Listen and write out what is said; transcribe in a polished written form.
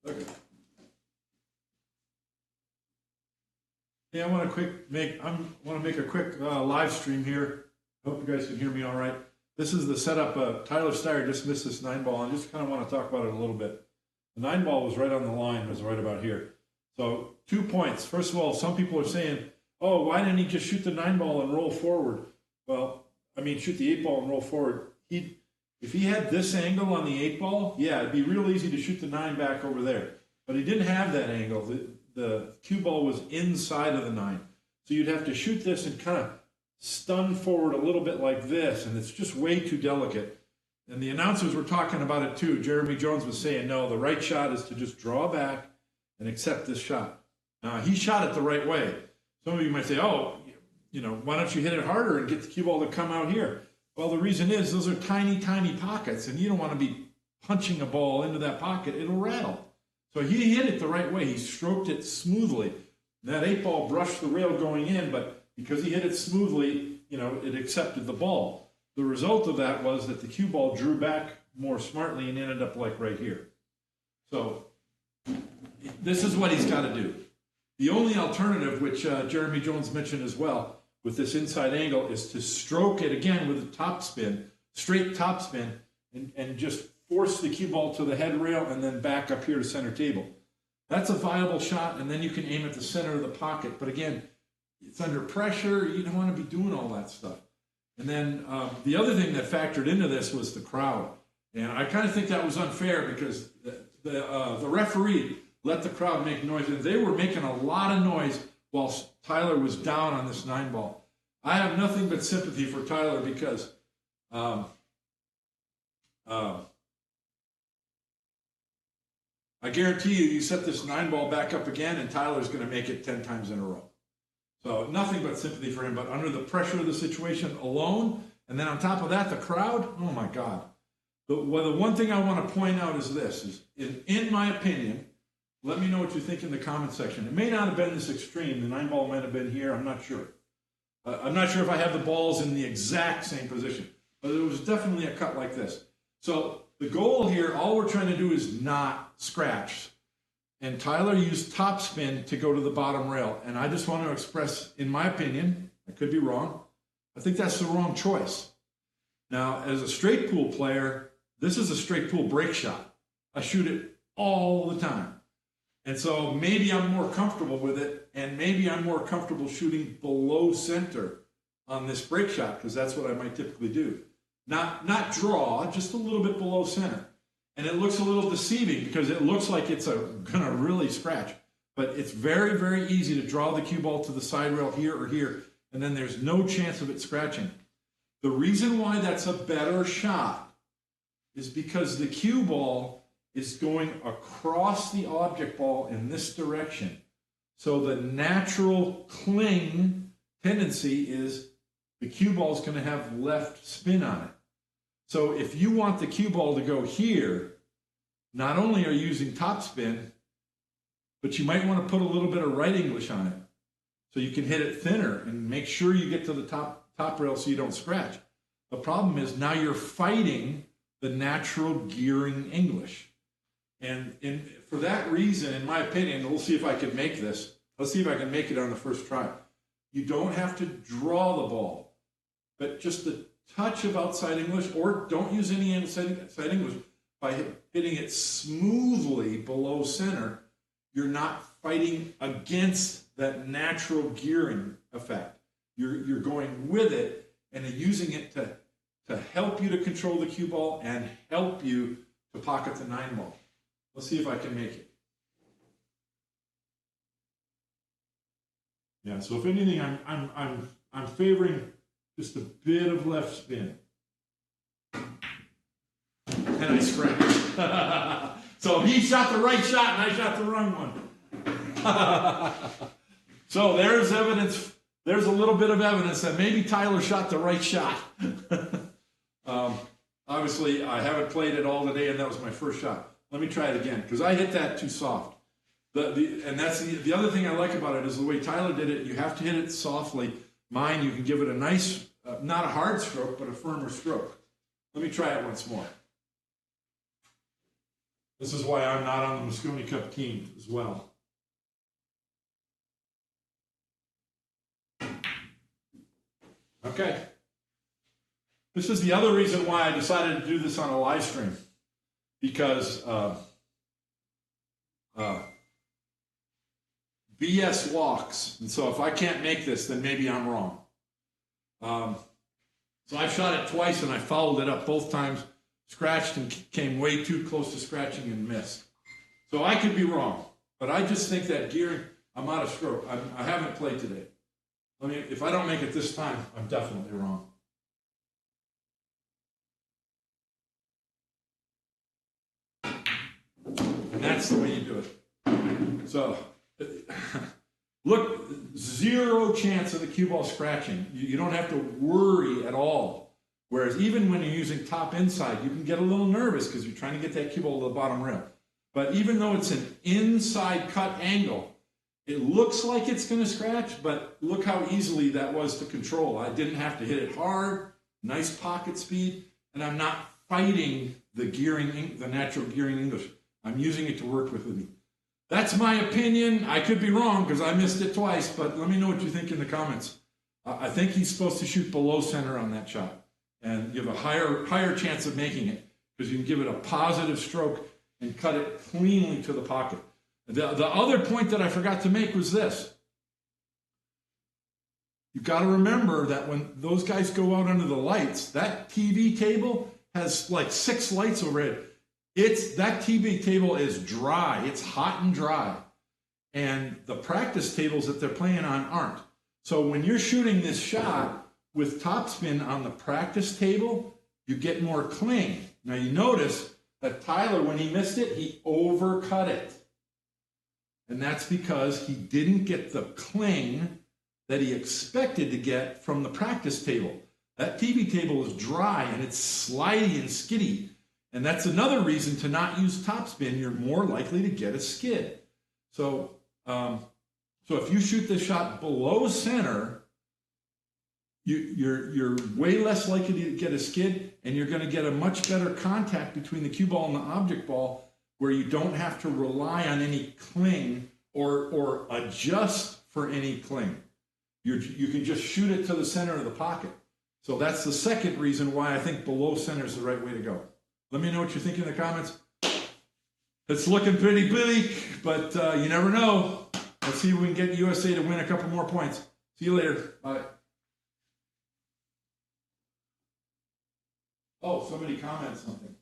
Okay. Yeah, I want to make a quick live stream here. Hope you guys can hear me all right. This is the setup. Tyler Styer just missed this 9-ball, and I just kind of want to talk about it a little bit. The 9-ball was right on the line, was right about here. So 2 points. First of all, some people are saying, "Oh, why didn't he just shoot the 9-ball and roll forward?" Well, I mean, shoot the 8-ball and roll forward. If he had this angle on the 8-ball, yeah, it'd be real easy to shoot the 9 back over there. But he didn't have that angle. The cue ball was inside of the 9. So you'd have to shoot this and kind of stun forward a little bit like this, and it's just way too delicate. And the announcers were talking about it too. Jeremy Jones was saying, no, the right shot is to just draw back and accept this shot. He shot it the right way. Some of you might say, oh, why don't you hit it harder and get the cue ball to come out here? Well, the reason is those are tiny, tiny pockets, and you don't want to be punching a ball into that pocket. It'll rattle. So he hit it the right way. He stroked it smoothly. That 8-ball brushed the rail going in, but because he hit it smoothly, it accepted the ball. The result of that was that the cue ball drew back more smartly and ended up like right here. So this is what he's got to do. The only alternative, which Jeremy Jones mentioned as well, with this inside angle, is to stroke it again with a topspin, straight topspin, and just force the cue ball to the head rail and then back up here to center table. That's a viable shot, and then you can aim at the center of the pocket. But again, it's under pressure. You don't want to be doing all that stuff. And then the other thing that factored into this was the crowd. And I kind of think that was unfair because the referee let the crowd make noise. And they were making a lot of noise while Tyler was down on this 9-ball. I have nothing but sympathy for Tyler because I guarantee you set this 9-ball back up again and Tyler's going to make it 10 times in a row. So nothing but sympathy for him, but under the pressure of the situation alone, and then on top of that, the crowd, oh my God. The one thing I want to point out is this, is in my opinion, let me know what you think in the comment section. It may not have been this extreme. The 9-ball might have been here. I'm not sure. I'm not sure if I have the balls in the exact same position, but it was definitely a cut like this. So the goal here, all we're trying to do is not scratch. And Tyler used topspin to go to the bottom rail. And I just want to express, in my opinion, I could be wrong, I think that's the wrong choice. Now, as a straight pool player, this is a straight pool break shot. I shoot it all the time. And so maybe I'm more comfortable with it, and maybe I'm more comfortable shooting below center on this break shot, because that's what I might typically do. Not draw, just a little bit below center. And it looks a little deceiving because it looks like it's gonna really scratch. But it's very, very easy to draw the cue ball to the side rail here or here, and then there's no chance of it scratching. The reason why that's a better shot is because the cue ball is going across the object ball in this direction. So the natural cling tendency is the cue ball is going to have left spin on it. So if you want the cue ball to go here, not only are you using topspin, but you might want to put a little bit of right English on it. So you can hit it thinner and make sure you get to the top rail so you don't scratch. The problem is now you're fighting the natural gearing English. And for that reason, in my opinion, we'll see if I can make this. Let's see if I can make it on the first try. You don't have to draw the ball, but just the touch of outside English, or don't use any inside English. By hitting it smoothly below center, you're not fighting against that natural gearing effect. You're going with it and using it to help you to control the cue ball and help you to pocket the 9-ball. Let's see if I can make it. Yeah, so if anything, I'm favoring just a bit of left spin. And I scratched. So he shot the right shot and I shot the wrong one. So there's evidence, there's a little bit of evidence that maybe Tyler shot the right shot. Obviously, I haven't played it all today and that was my first shot. Let me try it again, because I hit that too soft. And that's the other thing I like about it is the way Tyler did it. You have to hit it softly. Mine, you can give it a nice, not a hard stroke, but a firmer stroke. Let me try it once more. This is why I'm not on the Mosconi Cup team as well. Okay. This is the other reason why I decided to do this on a live stream. Because BS walks. And so if I can't make this, then maybe I'm wrong. So I've shot it twice and I fouled it up both times, scratched and came way too close to scratching and missed. So I could be wrong, but I just think that gearing, I'm out of stroke. I haven't played today. If I don't make it this time, I'm definitely wrong. And that's the way you do it. So, look, 0 chance of the cue ball scratching. You don't have to worry at all. Whereas even when you're using top inside, you can get a little nervous because you're trying to get that cue ball to the bottom rail. But even though it's an inside cut angle, it looks like it's going to scratch, but look how easily that was to control. I didn't have to hit it hard, nice pocket speed, and I'm not fighting the gearing, the natural gearing English. I'm using it to work with me. That's my opinion. I could be wrong because I missed it twice, but let me know what you think in the comments. I think he's supposed to shoot below center on that shot, and you have a higher chance of making it because you can give it a positive stroke and cut it cleanly to the pocket. The other point that I forgot to make was this. You've got to remember that when those guys go out under the lights, that TV table has like 6 lights overhead. That TV table is dry. It's hot and dry. And the practice tables that they're playing on aren't. So when you're shooting this shot with topspin on the practice table, you get more cling. Now you notice that Tyler, when he missed it, he overcut it. And that's because he didn't get the cling that he expected to get from the practice table. That TV table is dry and it's slidey and skiddy. And that's another reason to not use topspin. You're more likely to get a skid. So if you shoot this shot below center, you're way less likely to get a skid, and you're going to get a much better contact between the cue ball and the object ball, where you don't have to rely on any cling or adjust for any cling. You can just shoot it to the center of the pocket. So that's the second reason why I think below center is the right way to go. Let me know what you think in the comments. It's looking pretty bleak, but you never know. Let's see if we can get USA to win a couple more points. See you later. Bye. Oh, somebody commented something.